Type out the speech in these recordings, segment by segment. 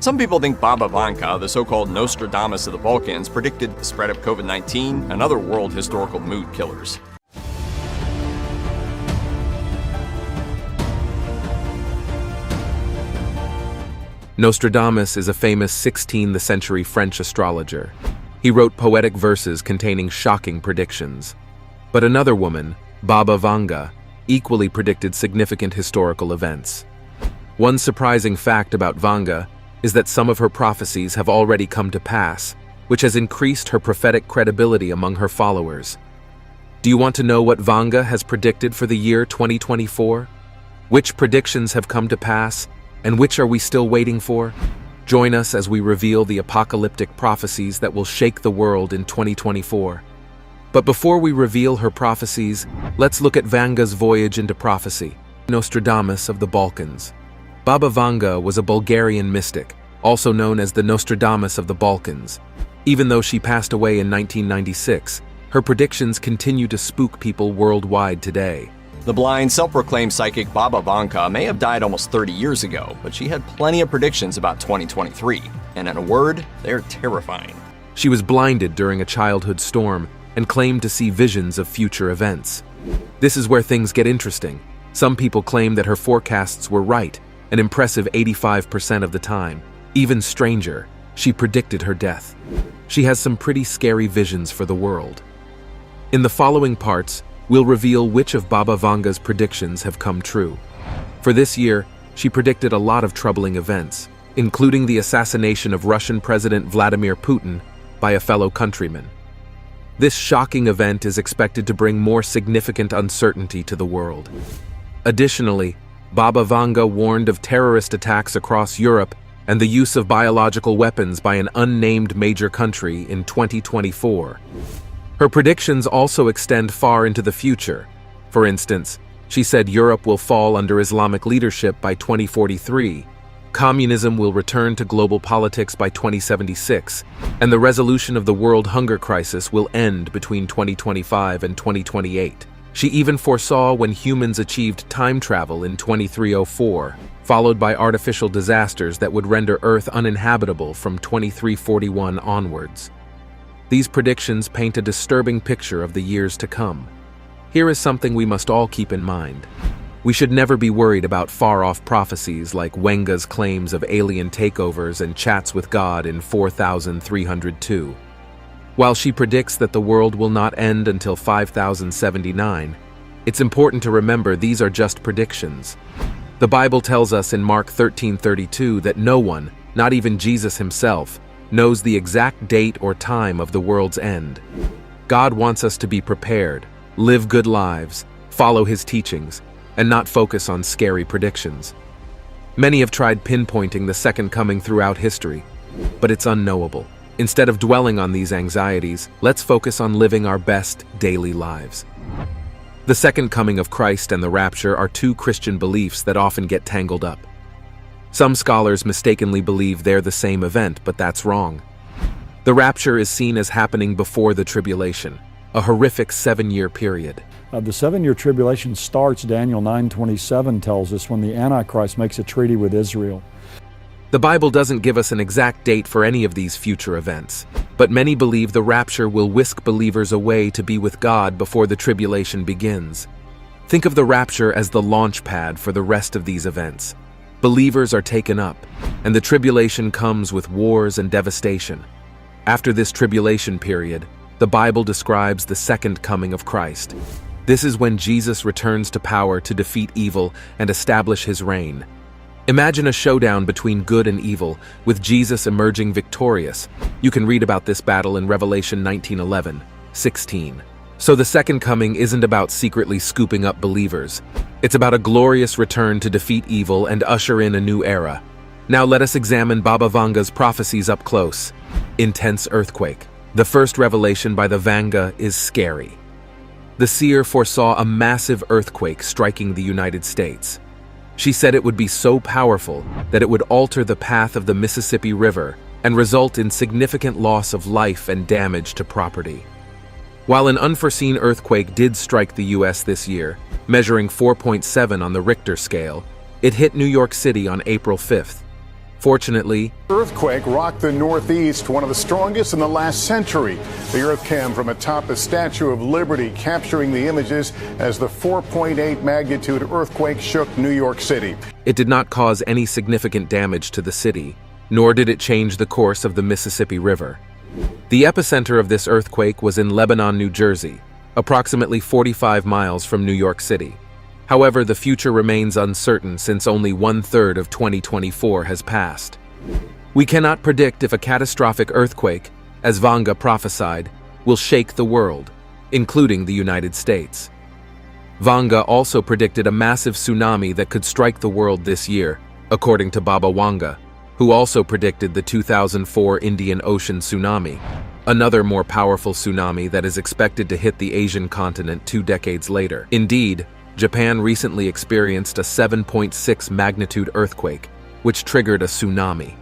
Some people think Baba Vanga, the so-called Nostradamus of the Balkans, predicted the spread of COVID-19 and other world historical mood killers. Nostradamus is a famous 16th century French astrologer. He wrote poetic verses containing shocking predictions. But another woman, Baba Vanga, equally predicted significant historical events. One surprising fact about Vanga is that some of her prophecies have already come to pass, which has increased her prophetic credibility among her followers. Do you want to know what Vanga has predicted for the year 2024? Which predictions have come to pass, and which are we still waiting for? Join us as we reveal the apocalyptic prophecies that will shake the world in 2024. But before we reveal her prophecies, let's look at Vanga's voyage into prophecy. Nostradamus of the Balkans. Baba Vanga was a Bulgarian mystic, also known as the Nostradamus of the Balkans. Even though she passed away in 1996, her predictions continue to spook people worldwide today. The blind, self-proclaimed psychic Baba Vanga may have died almost 30 years ago, but she had plenty of predictions about 2023, and in a word, they're terrifying. She was blinded during a childhood storm and claimed to see visions of future events. This is where things get interesting. Some people claim that her forecasts were right, an impressive 85% of the time. Even stranger, she predicted her death. She has some pretty scary visions for the world. In the following parts, we'll reveal which of Baba Vanga's predictions have come true. For this year, she predicted a lot of troubling events, including the assassination of Russian President Vladimir Putin by a fellow countryman. This shocking event is expected to bring more significant uncertainty to the world. Additionally, Baba Vanga warned of terrorist attacks across Europe and the use of biological weapons by an unnamed major country in 2024. Her predictions also extend far into the future. For instance, she said Europe will fall under Islamic leadership by 2043, communism will return to global politics by 2076, and the resolution of the world hunger crisis will end between 2025 and 2028. She even foresaw when humans achieved time travel in 2304, followed by artificial disasters that would render Earth uninhabitable from 2341 onwards. These predictions paint a disturbing picture of the years to come. Here is something we must all keep in mind. We should never be worried about far-off prophecies like Vanga's claims of alien takeovers and chats with God in 4302. While she predicts that the world will not end until 5079, it's important to remember these are just predictions. The Bible tells us in Mark 13:32 that no one, not even Jesus himself, knows the exact date or time of the world's end. God wants us to be prepared, live good lives, follow his teachings, and not focus on scary predictions. Many have tried pinpointing the second coming throughout history, but it's unknowable. Instead of dwelling on these anxieties, let's focus on living our best daily lives. The second coming of Christ and the rapture are two Christian beliefs that often get tangled up. Some scholars mistakenly believe they're the same event, but that's wrong. The rapture is seen as happening before the tribulation, a horrific 7-year period. The 7-year tribulation starts, Daniel 9:27 tells us, when the Antichrist makes a treaty with Israel. The Bible doesn't give us an exact date for any of these future events, but many believe the rapture will whisk believers away to be with God before the tribulation begins. Think of the rapture as the launch pad for the rest of these events. Believers are taken up, and the tribulation comes with wars and devastation. After this tribulation period, the Bible describes the second coming of Christ. This is when Jesus returns to power to defeat evil and establish his reign. Imagine a showdown between good and evil, with Jesus emerging victorious. You can read about this battle in Revelation 19:11-16. So the second coming isn't about secretly scooping up believers. It's about a glorious return to defeat evil and usher in a new era. Now let us examine Baba Vanga's prophecies up close. Intense earthquake. The first revelation by the Vanga is scary. The seer foresaw a massive earthquake striking the United States. She said it would be so powerful that it would alter the path of the Mississippi River and result in significant loss of life and damage to property. While an unforeseen earthquake did strike the U.S. this year, measuring 4.7 on the Richter scale, it hit New York City on April 5th. Fortunately, Earthquake rocked the Northeast, one of the strongest in the last century. The Earth cam from atop the Statue of Liberty capturing the images as the 4.8 magnitude earthquake shook New York City. it did not cause any significant damage to the city, nor did it change the course of the Mississippi River. The epicenter of this earthquake was in Lebanon, New Jersey, approximately 45 miles from New York City. However, the future remains uncertain since only 1/3 of 2024 has passed. We cannot predict if a catastrophic earthquake, as Vanga prophesied, will shake the world, including the United States. Vanga also predicted a massive tsunami that could strike the world this year, according to Baba Vanga, who also predicted the 2004 Indian Ocean tsunami, another more powerful tsunami that is expected to hit the Asian continent 2 decades later. Indeed, Japan recently experienced a 7.6 magnitude earthquake, which triggered a tsunami.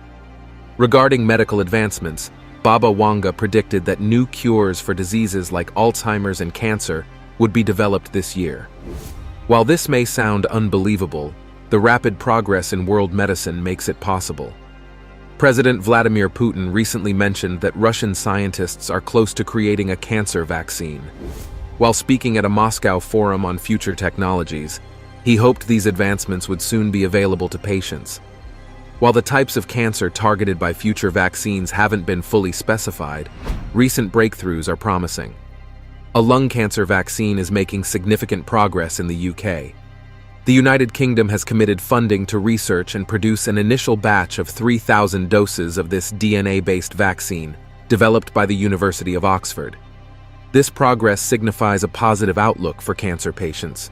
Regarding medical advancements, Baba Vanga predicted that new cures for diseases like Alzheimer's and cancer would be developed this year. While this may sound unbelievable, the rapid progress in world medicine makes it possible. President Vladimir Putin recently mentioned that Russian scientists are close to creating a cancer vaccine. While speaking at a Moscow forum on future technologies, he hoped these advancements would soon be available to patients. While the types of cancer targeted by future vaccines haven't been fully specified, recent breakthroughs are promising. A lung cancer vaccine is making significant progress in the UK. The United Kingdom has committed funding to research and produce an initial batch of 3,000 doses of this DNA-based vaccine, developed by the University of Oxford. This progress signifies a positive outlook for cancer patients.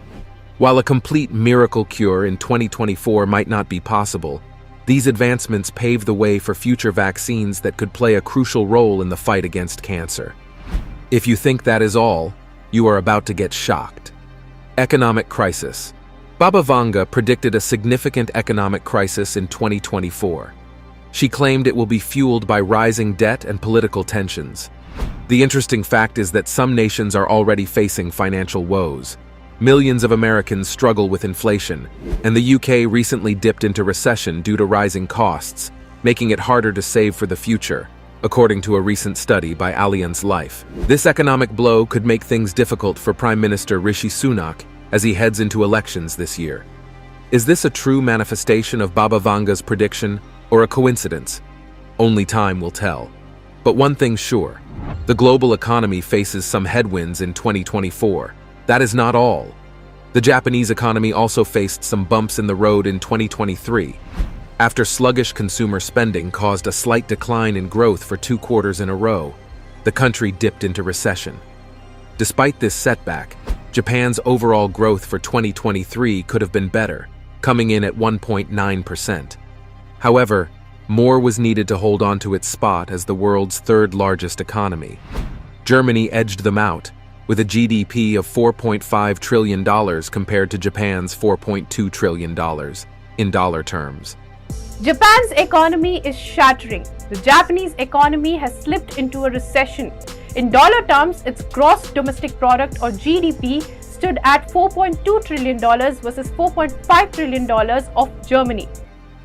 While a complete miracle cure in 2024 might not be possible, these advancements pave the way for future vaccines that could play a crucial role in the fight against cancer. If you think that is all, you are about to get shocked. Economic crisis. Baba Vanga predicted a significant economic crisis in 2024. She claimed it will be fueled by rising debt and political tensions. The interesting fact is that some nations are already facing financial woes. Millions of Americans struggle with inflation, and the UK recently dipped into recession due to rising costs, making it harder to save for the future, according to a recent study by Allianz Life. This economic blow could make things difficult for Prime Minister Rishi Sunak as he heads into elections this year. Is this a true manifestation of Baba Vanga's prediction, or a coincidence? Only time will tell. But one thing's sure, the global economy faces some headwinds in 2024. That is not all. The Japanese economy also faced some bumps in the road in 2023, after sluggish consumer spending caused a slight decline in growth for 2 quarters in a row. The country dipped into recession. Despite this setback, Japan's overall growth for 2023 could have been better, coming in at 1.9%. However, more was needed to hold on to its spot as the world's 3rd largest economy. Germany edged them out, with a GDP of $4.5 trillion compared to Japan's $4.2 trillion in dollar terms. Japan's economy is shattering. The Japanese economy has slipped into a recession. In dollar terms, its gross domestic product or GDP stood at $4.2 trillion versus $4.5 trillion of Germany.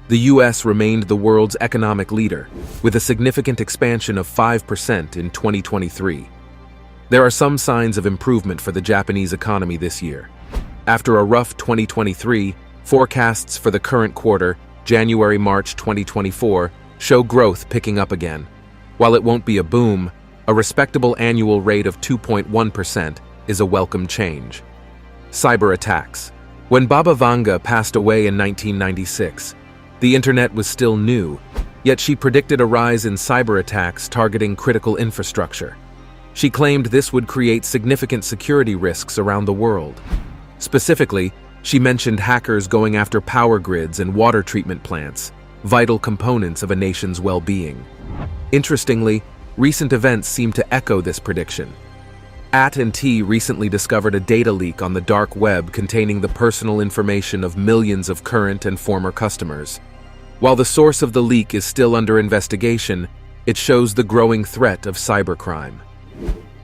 The US remained the world's economic leader, with a significant expansion of 5% in 2023. There are some signs of improvement for the Japanese economy this year. After a rough 2023, forecasts for the current quarter, January-March 2024, show growth picking up again. While it won't be a boom, a respectable annual rate of 2.1% is a welcome change. Cyber attacks. When Baba Vanga passed away in 1996, the internet was still new, yet she predicted a rise in cyber attacks targeting critical infrastructure. She claimed this would create significant security risks around the world. Specifically, she mentioned hackers going after power grids and water treatment plants, vital components of a nation's well-being. Interestingly, recent events seem to echo this prediction. AT&T recently discovered a data leak on the dark web containing the personal information of millions of current and former customers. While the source of the leak is still under investigation, it shows the growing threat of cybercrime.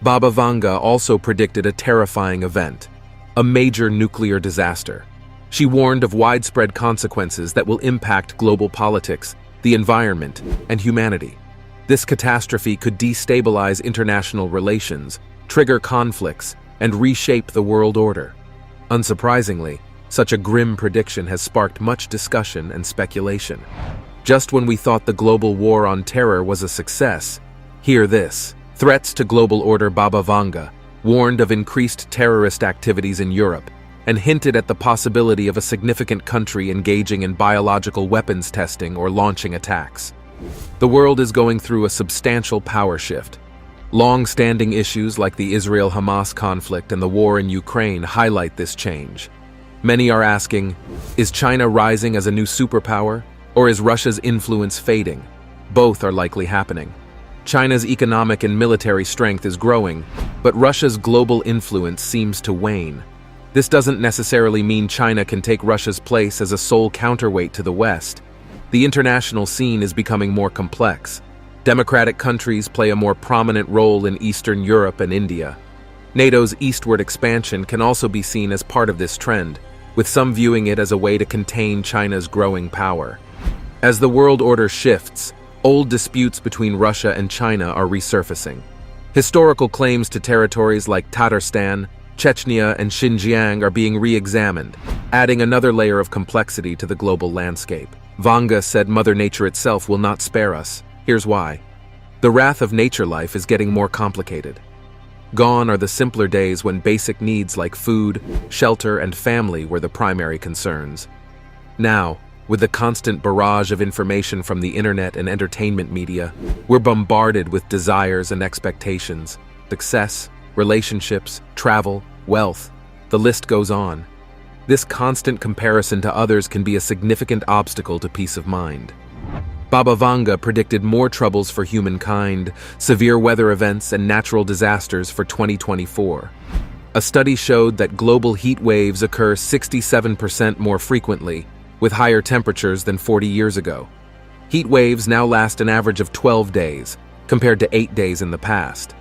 Baba Vanga also predicted a terrifying event, a major nuclear disaster. She warned of widespread consequences that will impact global politics the environment, and humanity. This catastrophe could destabilize international relations, trigger conflicts, and reshape the world order. Unsurprisingly, such a grim prediction has sparked much discussion and speculation. Just when we thought the global war on terror was a success, hear this. Threats to global order. Baba Vanga warned of increased terrorist activities in Europe and hinted at the possibility of a significant country engaging in biological weapons testing or launching attacks. The world is going through a substantial power shift. Long-standing issues like the Israel-Hamas conflict and the war in Ukraine highlight this change. Many are asking, is China rising as a new superpower, or is Russia's influence fading? Both are likely happening. China's economic and military strength is growing, but Russia's global influence seems to wane. This doesn't necessarily mean China can take Russia's place as a sole counterweight to the West. The international scene is becoming more complex. Democratic countries play a more prominent role in Eastern Europe and India. NATO's eastward expansion can also be seen as part of this trend, with some viewing it as a way to contain China's growing power. As the world order shifts, old disputes between Russia and China are resurfacing. Historical claims to territories like Tatarstan, Chechnya, and Xinjiang are being re-examined, adding another layer of complexity to the global landscape. Vanga said Mother Nature itself will not spare us. Here's why. The wrath of nature life is getting more complicated. Gone are the simpler days when basic needs like food, shelter, and family were the primary concerns. Now, with the constant barrage of information from the internet and entertainment media, we're bombarded with desires and expectations, success, relationships, travel, wealth, the list goes on. This constant comparison to others can be a significant obstacle to peace of mind. Baba Vanga predicted more troubles for humankind, severe weather events, and natural disasters for 2024. A study showed that global heat waves occur 67% more frequently, with higher temperatures than 40 years ago. Heat waves now last an average of 12 days, compared to 8 days in the past.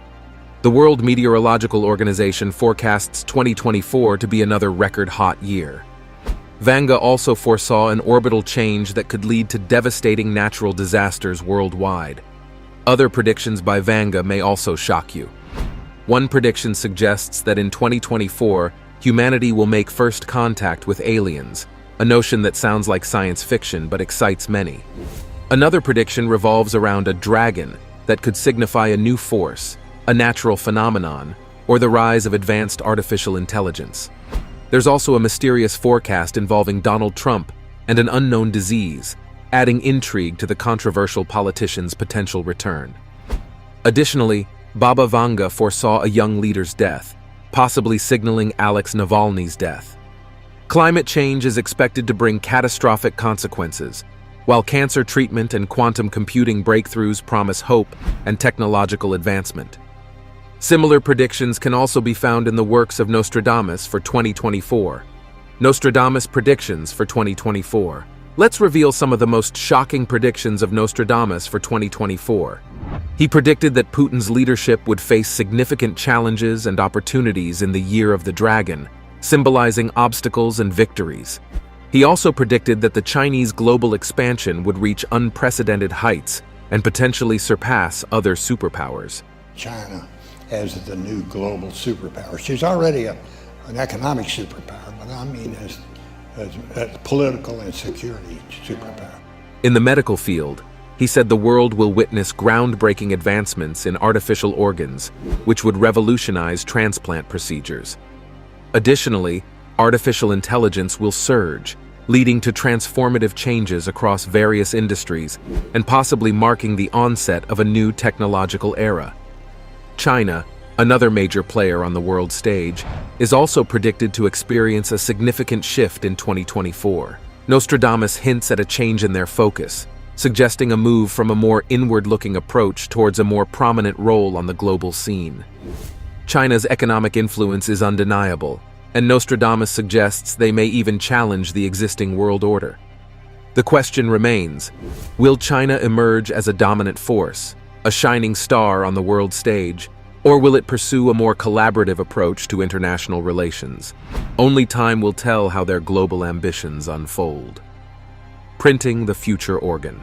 The World Meteorological Organization forecasts 2024 to be another record-hot year. Vanga also foresaw an orbital change that could lead to devastating natural disasters worldwide. Other predictions by Vanga may also shock you. One prediction suggests that in 2024, humanity will make first contact with aliens, a notion that sounds like science fiction but excites many. Another prediction revolves around a dragon that could signify a new force, a natural phenomenon, or the rise of advanced artificial intelligence. There's also a mysterious forecast involving Donald Trump and an unknown disease, adding intrigue to the controversial politician's potential return. Additionally, Baba Vanga foresaw a young leader's death, possibly signaling Alex Navalny's death. Climate change is expected to bring catastrophic consequences, while cancer treatment and quantum computing breakthroughs promise hope and technological advancement. Similar predictions can also be found in the works of Nostradamus for 2024. Nostradamus predictions for 2024. Let's reveal some of the most shocking predictions of Nostradamus for 2024. He predicted that Putin's leadership would face significant challenges and opportunities in the Year of the Dragon, symbolizing obstacles and victories. He also predicted that the Chinese global expansion would reach unprecedented heights and potentially surpass other superpowers. China as the new global superpower. She's already an economic superpower, but I mean as political and security superpower. In the medical field, he said the world will witness groundbreaking advancements in artificial organs, which would revolutionize transplant procedures. Additionally, artificial intelligence will surge, leading to transformative changes across various industries and possibly marking the onset of a new technological era. China, another major player on the world stage, is also predicted to experience a significant shift in 2024. Nostradamus hints at a change in their focus, suggesting a move from a more inward-looking approach towards a more prominent role on the global scene. China's economic influence is undeniable, and Nostradamus suggests they may even challenge the existing world order. The question remains, will China emerge as a dominant force, a shining star on the world stage, or will it pursue a more collaborative approach to international relations? Only time will tell how their global ambitions unfold. Printing the future organ.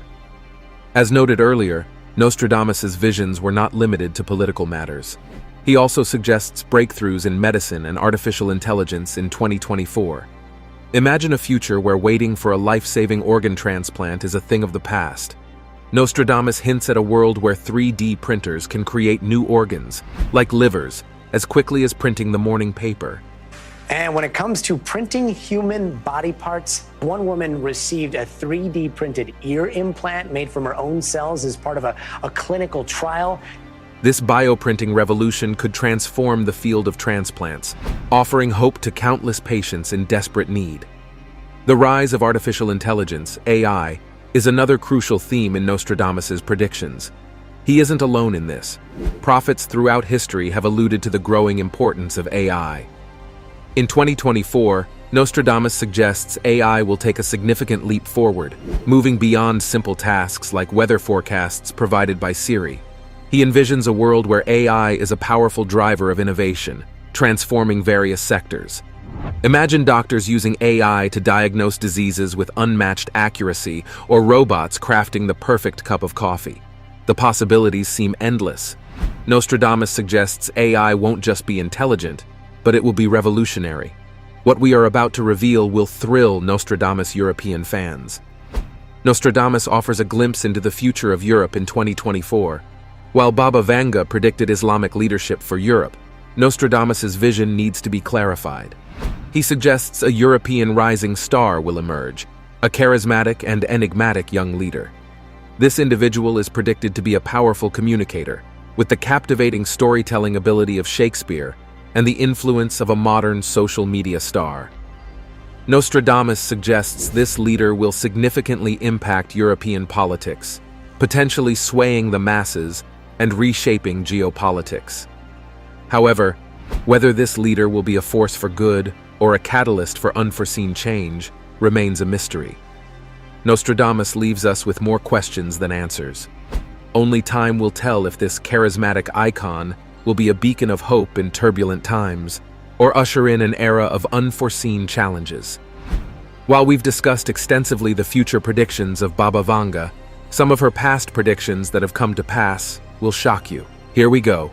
As noted earlier, Nostradamus's visions were not limited to political matters. He also suggests breakthroughs in medicine and artificial intelligence in 2024. Imagine a future where waiting for a life-saving organ transplant is a thing of the past. Nostradamus hints at a world where 3D printers can create new organs, like livers, as quickly as printing the morning paper. And when it comes to printing human body parts, one woman received a 3D printed ear implant made from her own cells as part of a clinical trial. This bioprinting revolution could transform the field of transplants, offering hope to countless patients in desperate need. The rise of artificial intelligence, AI, is another crucial theme in Nostradamus's predictions. He isn't alone in this. Prophets throughout history have alluded to the growing importance of AI. In 2024, Nostradamus suggests AI will take a significant leap forward, moving beyond simple tasks like weather forecasts provided by Siri. He envisions a world where AI is a powerful driver of innovation, transforming various sectors. Imagine doctors using AI to diagnose diseases with unmatched accuracy, or robots crafting the perfect cup of coffee. The possibilities seem endless. Nostradamus suggests AI won't just be intelligent, but it will be revolutionary. What we are about to reveal will thrill Nostradamus European fans. Nostradamus offers a glimpse into the future of Europe in 2024. While Baba Vanga predicted Islamic leadership for Europe, Nostradamus's vision needs to be clarified. He suggests a European rising star will emerge, a charismatic and enigmatic young leader. This individual is predicted to be a powerful communicator, with the captivating storytelling ability of Shakespeare and the influence of a modern social media star. Nostradamus suggests this leader will significantly impact European politics, potentially swaying the masses and reshaping geopolitics. However, whether this leader will be a force for good or a catalyst for unforeseen change remains a mystery. Nostradamus leaves us with more questions than answers. Only time will tell if this charismatic icon will be a beacon of hope in turbulent times, or usher in an era of unforeseen challenges. While we've discussed extensively the future predictions of Baba Vanga, some of her past predictions that have come to pass will shock you. Here we go.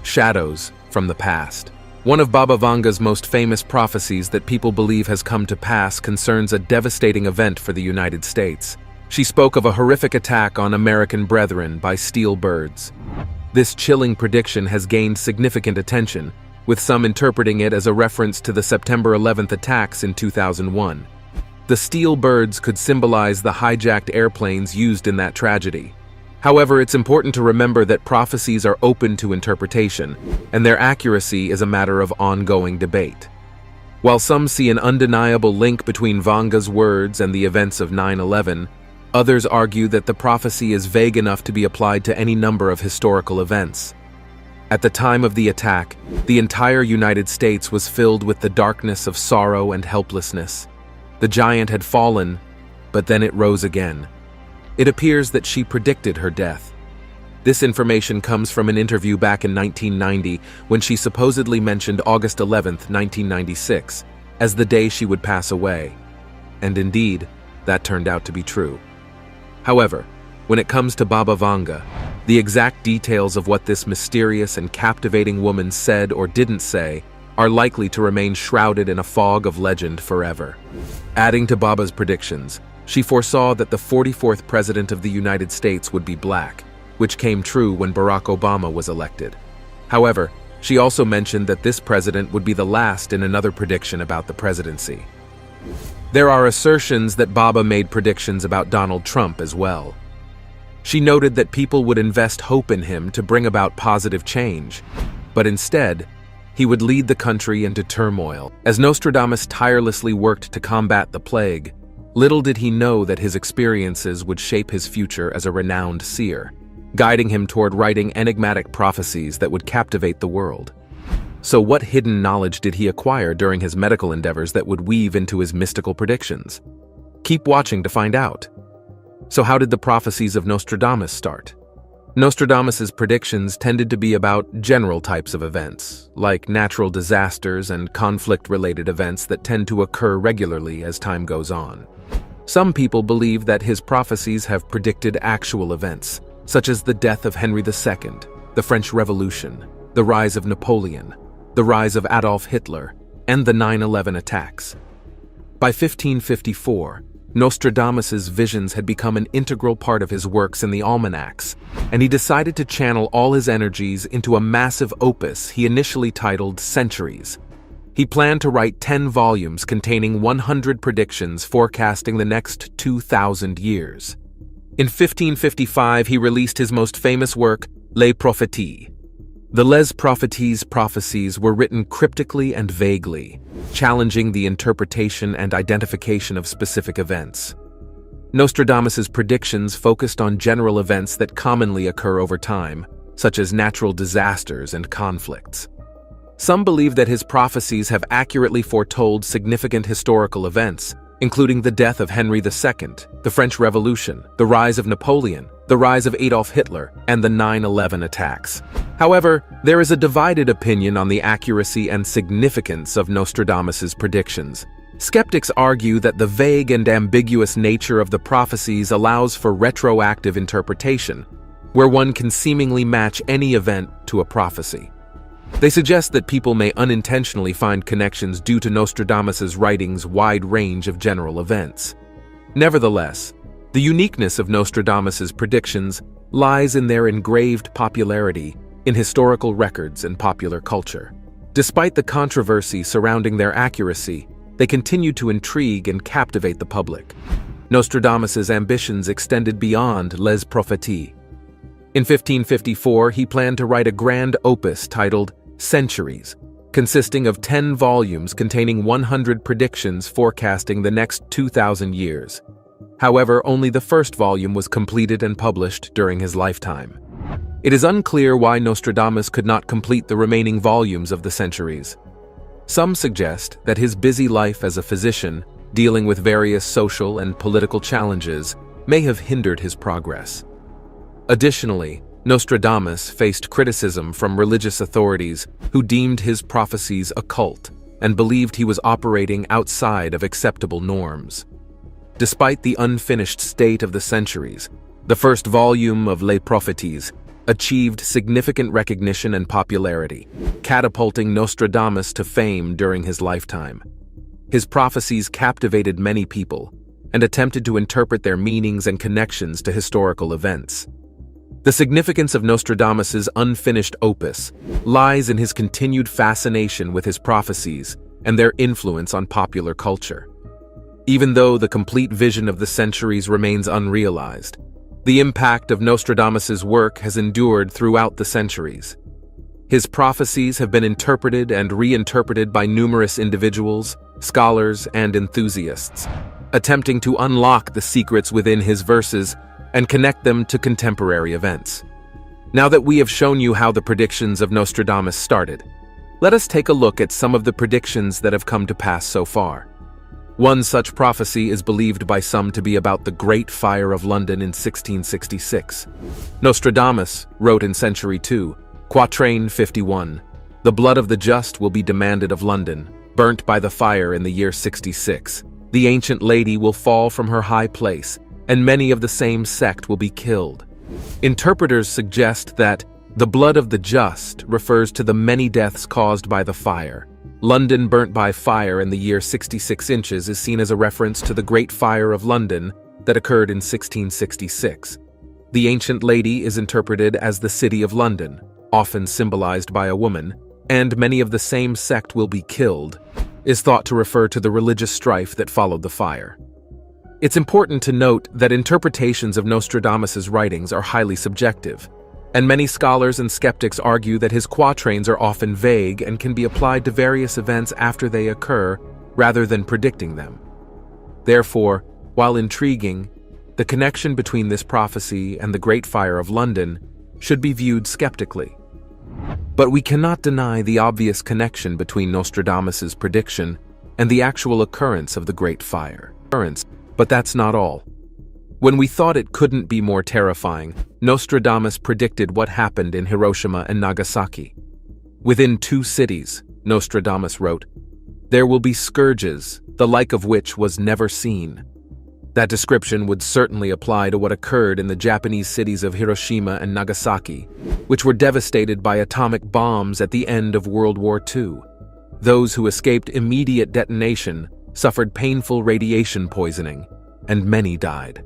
Shadows from the past. One of Baba Vanga's most famous prophecies that people believe has come to pass concerns a devastating event for the United States. She spoke of a horrific attack on American brethren by steel birds. This chilling prediction has gained significant attention, with some interpreting it as a reference to the September 11th attacks in 2001. The steel birds could symbolize the hijacked airplanes used in that tragedy. However, it's important to remember that prophecies are open to interpretation, and their accuracy is a matter of ongoing debate. While some see an undeniable link between Vanga's words and the events of 9/11, others argue that the prophecy is vague enough to be applied to any number of historical events. At the time of the attack, the entire United States was filled with the darkness of sorrow and helplessness. The giant had fallen, but then it rose again. It appears that she predicted her death. This information comes from an interview back in 1990 when she supposedly mentioned August 11th, 1996, as the day she would pass away. And indeed, that turned out to be true. However, when it comes to Baba Vanga, the exact details of what this mysterious and captivating woman said or didn't say are likely to remain shrouded in a fog of legend forever. Adding to Baba's predictions, she foresaw that the 44th President of the United States would be black, which came true when Barack Obama was elected. However, she also mentioned that this president would be the last in another prediction about the presidency. There are assertions that Baba made predictions about Donald Trump as well. She noted that people would invest hope in him to bring about positive change, but instead, he would lead the country into turmoil. As Nostradamus tirelessly worked to combat the plague, little did he know that his experiences would shape his future as a renowned seer, guiding him toward writing enigmatic prophecies that would captivate the world. So what hidden knowledge did he acquire during his medical endeavors that would weave into his mystical predictions? Keep watching to find out. So how did the prophecies of Nostradamus start? Nostradamus's predictions tended to be about general types of events, like natural disasters and conflict-related events that tend to occur regularly as time goes on. Some people believe that his prophecies have predicted actual events, such as the death of Henry II, the French Revolution, the rise of Napoleon, the rise of Adolf Hitler, and the 9/11 attacks. By 1554, Nostradamus's visions had become an integral part of his works in the almanacs, and he decided to channel all his energies into a massive opus he initially titled Centuries. He planned to write 10 volumes containing 100 predictions forecasting the next 2,000 years. In 1555, he released his most famous work, Les Prophéties. The Les Prophéties prophecies were written cryptically and vaguely, challenging the interpretation and identification of specific events. Nostradamus's predictions focused on general events that commonly occur over time, such as natural disasters and conflicts. Some believe that his prophecies have accurately foretold significant historical events, including the death of Henry II, the French Revolution, the rise of Napoleon, the rise of Adolf Hitler, and the 9/11 attacks. However, there is a divided opinion on the accuracy and significance of Nostradamus's predictions. Skeptics argue that the vague and ambiguous nature of the prophecies allows for retroactive interpretation, where one can seemingly match any event to a prophecy. They suggest that people may unintentionally find connections due to Nostradamus's writings' wide range of general events. Nevertheless, the uniqueness of Nostradamus's predictions lies in their engraved popularity in historical records and popular culture. Despite the controversy surrounding their accuracy, they continue to intrigue and captivate the public. Nostradamus's ambitions extended beyond Les Prophéties. In 1554, he planned to write a grand opus titled Centuries, consisting of 10 volumes containing 100 predictions forecasting the next 2,000 years. However, only the first volume was completed and published during his lifetime. It is unclear why Nostradamus could not complete the remaining volumes of the Centuries. Some suggest that his busy life as a physician, dealing with various social and political challenges, may have hindered his progress. Additionally, Nostradamus faced criticism from religious authorities who deemed his prophecies occult and believed he was operating outside of acceptable norms. Despite the unfinished state of the Centuries, the first volume of Les Prophéties achieved significant recognition and popularity, catapulting Nostradamus to fame during his lifetime. His prophecies captivated many people and attempted to interpret their meanings and connections to historical events. The significance of Nostradamus's unfinished opus lies in his continued fascination with his prophecies and their influence on popular culture. Even though the complete vision of the Centuries remains unrealized, the impact of Nostradamus's work has endured throughout the centuries. His prophecies have been interpreted and reinterpreted by numerous individuals, scholars, and enthusiasts, attempting to unlock the secrets within his verses and connect them to contemporary events. Now that we have shown you how the predictions of Nostradamus started, let us take a look at some of the predictions that have come to pass so far. One such prophecy is believed by some to be about the Great Fire of London in 1666. Nostradamus wrote in Century 2, Quatrain 51, "The blood of the just will be demanded of London, burnt by the fire in the year 66. The ancient lady will fall from her high place, and many of the same sect will be killed." Interpreters suggest that the blood of the just refers to the many deaths caused by the fire. London burnt by fire in the year 66 inches is seen as a reference to the Great Fire of London that occurred in 1666. The ancient lady is interpreted as the City of London, often symbolized by a woman, and many of the same sect will be killed, is thought to refer to the religious strife that followed the fire. It's important to note that interpretations of Nostradamus's writings are highly subjective, and many scholars and skeptics argue that his quatrains are often vague and can be applied to various events after they occur rather than predicting them. Therefore, while intriguing, the connection between this prophecy and the Great Fire of London should be viewed skeptically. But we cannot deny the obvious connection between Nostradamus's prediction and the actual occurrence of the Great Fire. But that's not all. When we thought it couldn't be more terrifying, Nostradamus predicted what happened in Hiroshima and Nagasaki. Within 2 cities, Nostradamus wrote, "There will be scourges, the like of which was never seen." That description would certainly apply to what occurred in the Japanese cities of Hiroshima and Nagasaki, which were devastated by atomic bombs at the end of World War II. Those who escaped immediate detonation suffered painful radiation poisoning, and many died.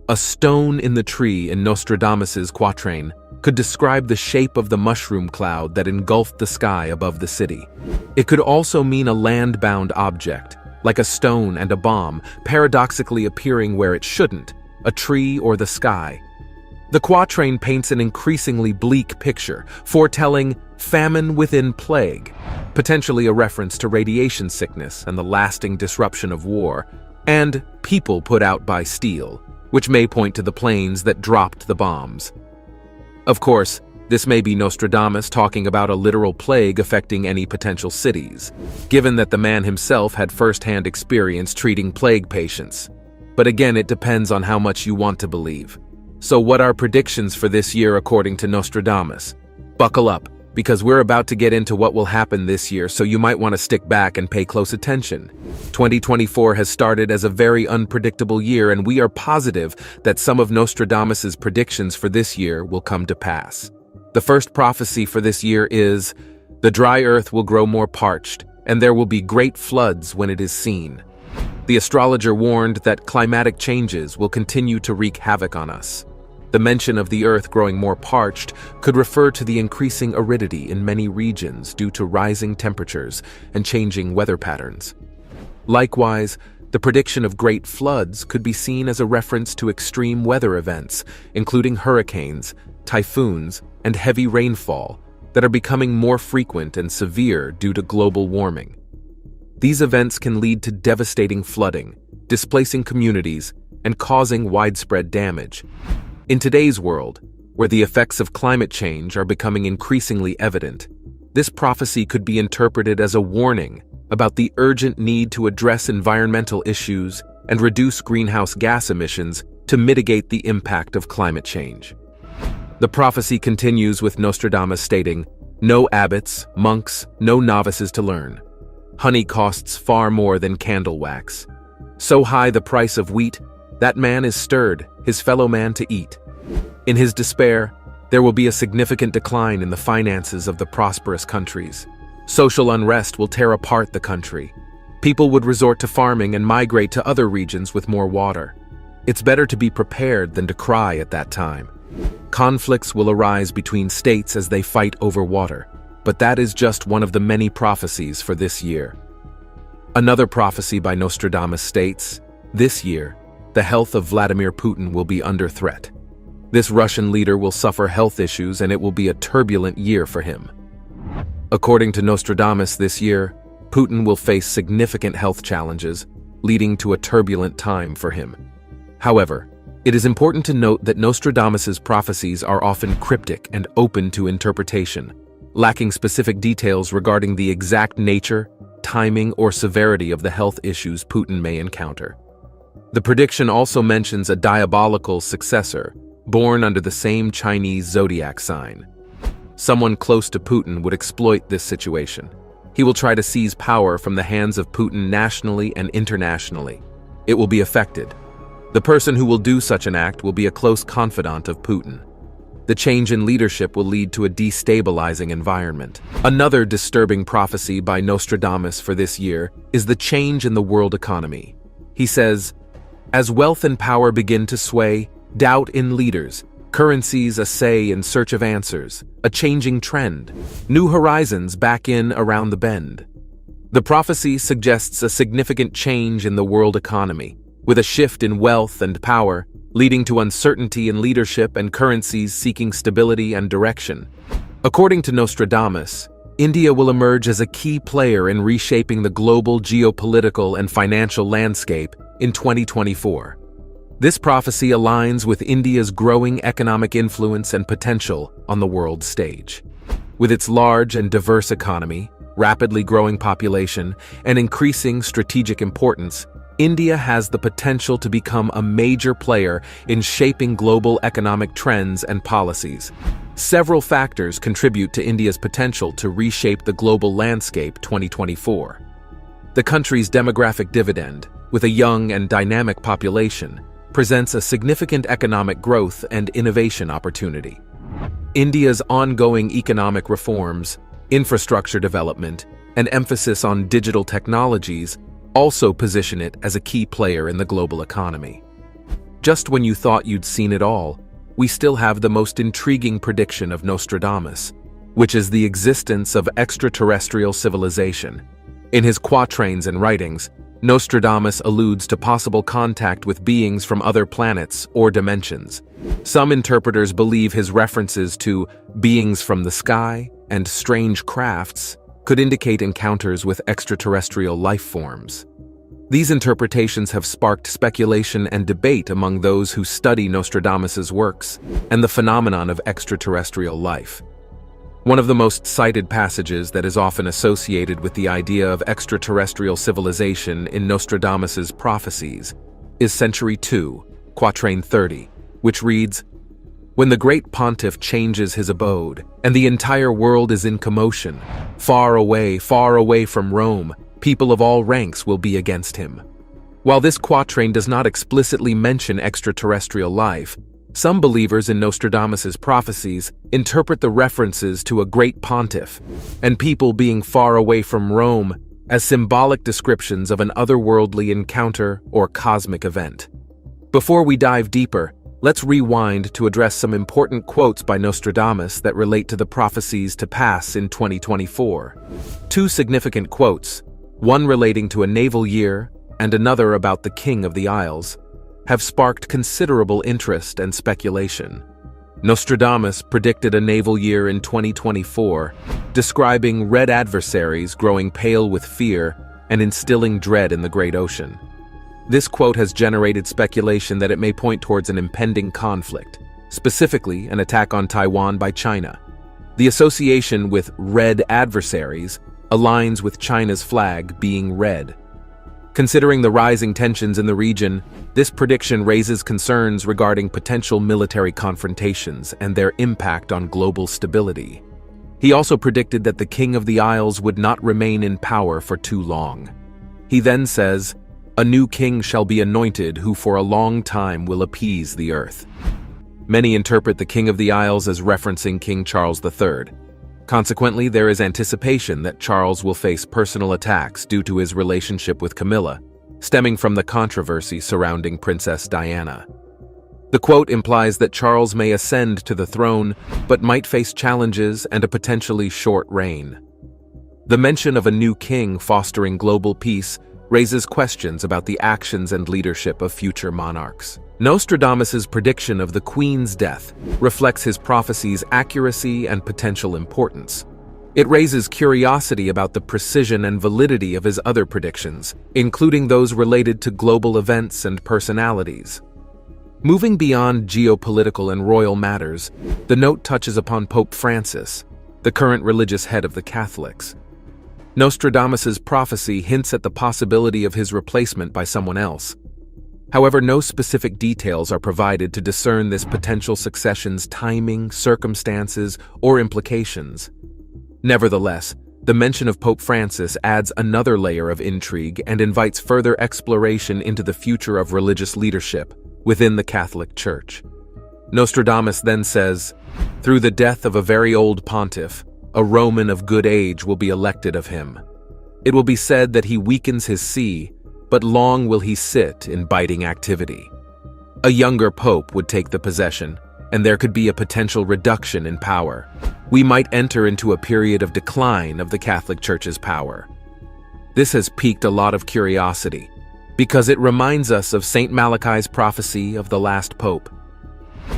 A stone in the tree in Nostradamus's quatrain could describe the shape of the mushroom cloud that engulfed the sky above the city. It could also mean a land-bound object, like a stone and a bomb, paradoxically appearing where it shouldn't, a tree or the sky. The quatrain paints an increasingly bleak picture, foretelling famine within plague, potentially a reference to radiation sickness and the lasting disruption of war, and people put out by steel, which may point to the planes that dropped the bombs. Of course, this may be Nostradamus talking about a literal plague affecting any potential cities, given that the man himself had first-hand experience treating plague patients. But again, it depends on how much you want to believe. So what are predictions for this year according to Nostradamus? Buckle up, because we're about to get into what will happen this year, so you might want to stick back and pay close attention. 2024 has started as a very unpredictable year, and we are positive that some of Nostradamus's predictions for this year will come to pass. The first prophecy for this year is, "The dry earth will grow more parched, and there will be great floods when it is seen." The astrologer warned that climatic changes will continue to wreak havoc on us. The mention of the earth growing more parched could refer to the increasing aridity in many regions due to rising temperatures and changing weather patterns. Likewise, the prediction of great floods could be seen as a reference to extreme weather events, including hurricanes, typhoons, and heavy rainfall that are becoming more frequent and severe due to global warming. These events can lead to devastating flooding, displacing communities, and causing widespread damage. In today's world, where the effects of climate change are becoming increasingly evident, this prophecy could be interpreted as a warning about the urgent need to address environmental issues and reduce greenhouse gas emissions to mitigate the impact of climate change. The prophecy continues with Nostradamus stating, "No abbots, monks, no novices to learn. Honey costs far more than candle wax. So high the price of wheat, that man is stirred, his fellow man to eat." In his despair, there will be a significant decline in the finances of the prosperous countries. Social unrest will tear apart the country. People would resort to farming and migrate to other regions with more water. It's better to be prepared than to cry at that time. Conflicts will arise between states as they fight over water, but that is just one of the many prophecies for this year. Another prophecy by Nostradamus states, "This year, the health of Vladimir Putin will be under threat. This Russian leader will suffer health issues and it will be a turbulent year for him." According to Nostradamus this year, Putin will face significant health challenges, leading to a turbulent time for him. However, it is important to note that Nostradamus's prophecies are often cryptic and open to interpretation, lacking specific details regarding the exact nature, timing, or severity of the health issues Putin may encounter. The prediction also mentions a diabolical successor, born under the same Chinese zodiac sign. Someone close to Putin would exploit this situation. He will try to seize power from the hands of Putin nationally and internationally. It will be affected. The person who will do such an act will be a close confidant of Putin. The change in leadership will lead to a destabilizing environment. Another disturbing prophecy by Nostradamus for this year is the change in the world economy. He says, "As wealth and power begin to sway, doubt in leaders, currencies assay in search of answers, a changing trend, new horizons back in around the bend." The prophecy suggests a significant change in the world economy, with a shift in wealth and power, leading to uncertainty in leadership and currencies seeking stability and direction. According to Nostradamus, India will emerge as a key player in reshaping the global geopolitical and financial landscape in 2024. This prophecy aligns with India's growing economic influence and potential on the world stage. With its large and diverse economy, rapidly growing population, and increasing strategic importance, India has the potential to become a major player in shaping global economic trends and policies. Several factors contribute to India's potential to reshape the global landscape 2024. The country's demographic dividend, with a young and dynamic population, presents a significant economic growth and innovation opportunity. India's ongoing economic reforms, infrastructure development, and emphasis on digital technologies also position it as a key player in the global economy. Just when you thought you'd seen it all, we still have the most intriguing prediction of Nostradamus, which is the existence of extraterrestrial civilization. In his quatrains and writings, Nostradamus alludes to possible contact with beings from other planets or dimensions. Some interpreters believe his references to beings from the sky and strange crafts could indicate encounters with extraterrestrial life forms. These interpretations have sparked speculation and debate among those who study Nostradamus's works and the phenomenon of extraterrestrial life. One of the most cited passages that is often associated with the idea of extraterrestrial civilization in Nostradamus's Prophecies is Century 2, Quatrain 30, which reads, "When the great pontiff changes his abode, and the entire world is in commotion, far away from Rome, people of all ranks will be against him." While this quatrain does not explicitly mention extraterrestrial life, some believers in Nostradamus's prophecies interpret the references to a great pontiff and people being far away from Rome as symbolic descriptions of an otherworldly encounter or cosmic event. Before we dive deeper, let's rewind to address some important quotes by Nostradamus that relate to the prophecies to pass in 2024. Two significant quotes, one relating to a naval year and another about the King of the Isles, have sparked considerable interest and speculation. Nostradamus predicted a naval year in 2024, describing red adversaries growing pale with fear and instilling dread in the great ocean. This quote has generated speculation that it may point towards an impending conflict, specifically an attack on Taiwan by China. The association with red adversaries aligns with China's flag being red. Considering the rising tensions in the region, this prediction raises concerns regarding potential military confrontations and their impact on global stability. He also predicted that the King of the Isles would not remain in power for too long. He then says, "A new king shall be anointed who for a long time will appease the earth." Many interpret the King of the Isles as referencing King Charles III. Consequently, there is anticipation that Charles will face personal attacks due to his relationship with Camilla, stemming from the controversy surrounding Princess Diana. The quote implies that Charles may ascend to the throne, but might face challenges and a potentially short reign. The mention of a new king fostering global peace raises questions about the actions and leadership of future monarchs. Nostradamus's prediction of the Queen's death reflects his prophecy's accuracy and potential importance. It raises curiosity about the precision and validity of his other predictions, including those related to global events and personalities. Moving beyond geopolitical and royal matters, the note touches upon Pope Francis, the current religious head of the Catholics. Nostradamus's prophecy hints at the possibility of his replacement by someone else. However, no specific details are provided to discern this potential succession's timing, circumstances, or implications. Nevertheless, the mention of Pope Francis adds another layer of intrigue and invites further exploration into the future of religious leadership within the Catholic Church. Nostradamus then says, "Through the death of a very old pontiff, a Roman of good age will be elected of him. It will be said that he weakens his see, but long will he sit in biting activity. A younger pope would take the possession, and there could be a potential reduction in power. We might enter into a period of decline of the Catholic Church's power." This has piqued a lot of curiosity, because it reminds us of St. Malachi's prophecy of the last pope.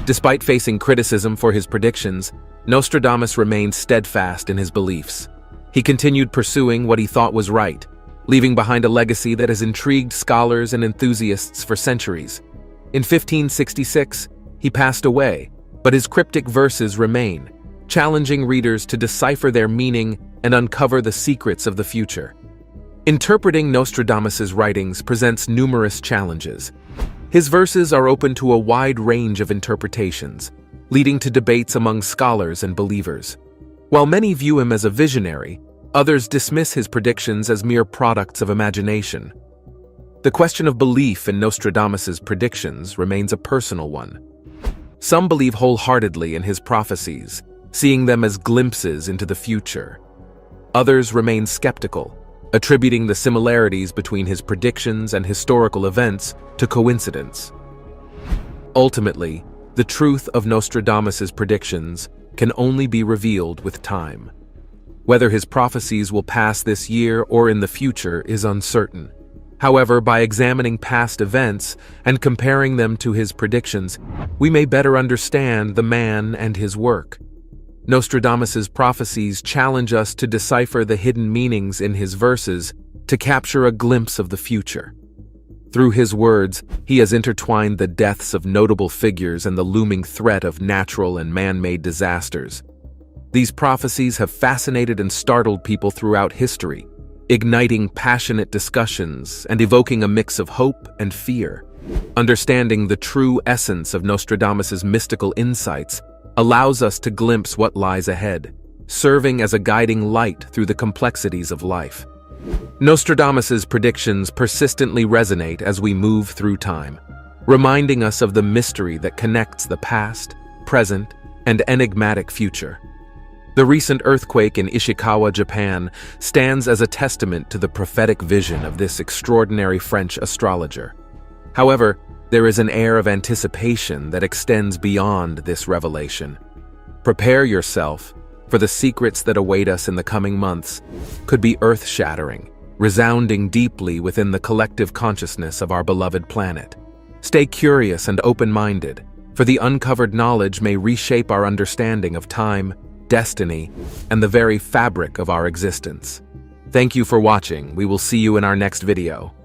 Despite facing criticism for his predictions, Nostradamus remained steadfast in his beliefs. He continued pursuing what he thought was right, leaving behind a legacy that has intrigued scholars and enthusiasts for centuries. In 1566, he passed away, but his cryptic verses remain, challenging readers to decipher their meaning and uncover the secrets of the future. Interpreting Nostradamus's writings presents numerous challenges. His verses are open to a wide range of interpretations, leading to debates among scholars and believers. While many view him as a visionary, others dismiss his predictions as mere products of imagination. The question of belief in Nostradamus's predictions remains a personal one. Some believe wholeheartedly in his prophecies, seeing them as glimpses into the future. Others remain skeptical, attributing the similarities between his predictions and historical events to coincidence. Ultimately, the truth of Nostradamus's predictions can only be revealed with time. Whether his prophecies will pass this year or in the future is uncertain. However, by examining past events and comparing them to his predictions, we may better understand the man and his work. Nostradamus's prophecies challenge us to decipher the hidden meanings in his verses to capture a glimpse of the future. Through his words, he has intertwined the deaths of notable figures and the looming threat of natural and man-made disasters. These prophecies have fascinated and startled people throughout history, igniting passionate discussions and evoking a mix of hope and fear. Understanding the true essence of Nostradamus's mystical insights allows us to glimpse what lies ahead, serving as a guiding light through the complexities of life. Nostradamus's predictions persistently resonate as we move through time, reminding us of the mystery that connects the past, present, and enigmatic future. The recent earthquake in Ishikawa, Japan, stands as a testament to the prophetic vision of this extraordinary French astrologer. However, there is an air of anticipation that extends beyond this revelation. Prepare yourself, for the secrets that await us in the coming months could be earth-shattering, resounding deeply within the collective consciousness of our beloved planet. Stay curious and open-minded, for the uncovered knowledge may reshape our understanding of time, destiny, and the very fabric of our existence. Thank you for watching. We will see you in our next video.